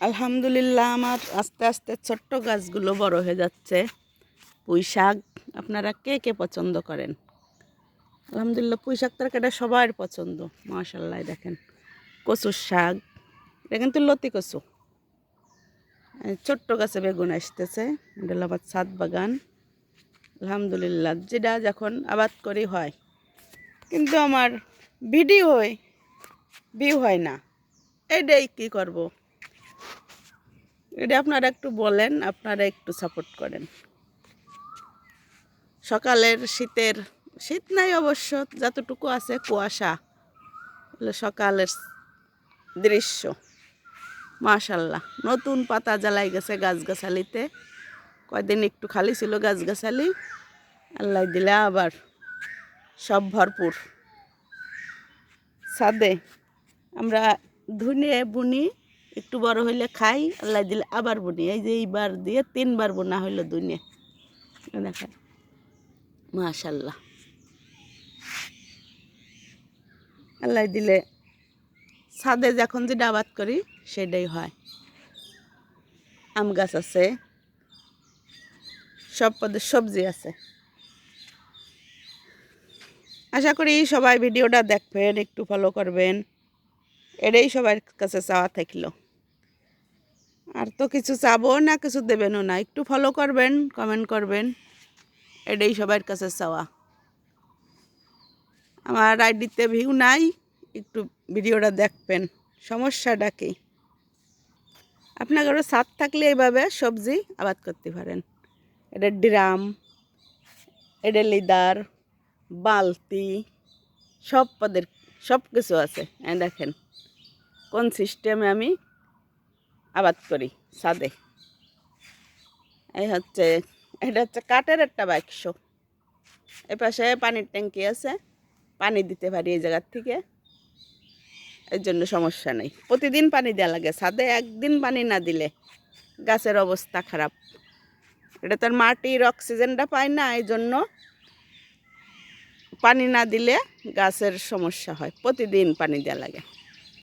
আলহামদুলিল্লাহ আমার আস্তে আস্তে ছোট্ট গাছগুলো বড় হয়ে যাচ্ছে। পুঁই শাক আপনারা কে কে পছন্দ করেন? আলহামদুলিল্লাহ পুঁই শাক তরকারিটা সবার পছন্দ। মাশাআল্লাহ দেখেন কচুর শাক, এটা কিন্তু লতি কচু। ছোট্ট গাছে বেগুন আসতেছে, এটা হলো আমার ছাদ বাগান। আলহামদুলিল্লাহ যেটা যখন আবাদ করি হয়, কিন্তু আমার ভিডিও হয় ভিউ হয় না, এটাই কি করব? এটা আপনারা একটু বলেন, আপনারা একটু সাপোর্ট করেন। সকালের শীত নাই অবশ্য, যতটুকু আছে কুয়াশা, হলো সকালের দৃশ্য। মাশাল্লাহ নতুন পাতা জ্বালাই গেছে গাছগাছালিতে। কয়দিন একটু খালি ছিল গাছগাছালি, আল্লাহ দিলে আবার সব ভরপুর। ছাদে আমরা ধুনে বুনি, একটু বড় হইলে খাই, আল্লাহ দিলে আবার বুনি। এই যে এইবার দিয়ে 3বার বোনা হইলো ধুনে, দেখেন মাশাল্লাহ। আল্লাহ দিলে ছাদে যখন যেটা আবাদ করি সেটাই হয়। আম গাছ আছে, সব পদের সবজি আছে। আশা করি সবাই ভিডিওটা দেখবেন, একটু ফলো করবেন, এটাই সবার কাছে চাওয়া থাকলো। আর তো কিছু চাবো না, কিছু দেবেনও না, একটু ফলো করবেন, কমেন্ট করবেন, এটাই সবার কাছে চাওয়া। আমার আইডিতে ভিউ নাই, একটু ভিডিওটা দেখবেন। সমস্যাটা কি? আপনাদেরও ছাদ থাকলে এইভাবে সবজি আবাদ করতে পারেন। এটা ড্রাম, এটা লিদার, বালতি, সব পদের সব কিছু আছে। দেখেন কোন সিস্টেমে আমি আবাদ করি ছাদে। এটা হচ্ছে কাঠের একটা বাক্স। এ পাশে পানির ট্যাঙ্কি আছে, পানি দিতে পারি এই জায়গার থেকে, এর জন্য সমস্যা নেই। প্রতিদিন পানি দেওয়া লাগে ছাদে, একদিন পানি না দিলে গাছের অবস্থা খারাপ। এটা তার মাটির অক্সিজেনটা পায় না, এই জন্য পানি না দিলে গাছের সমস্যা হয়, প্রতিদিন পানি দেওয়া লাগে।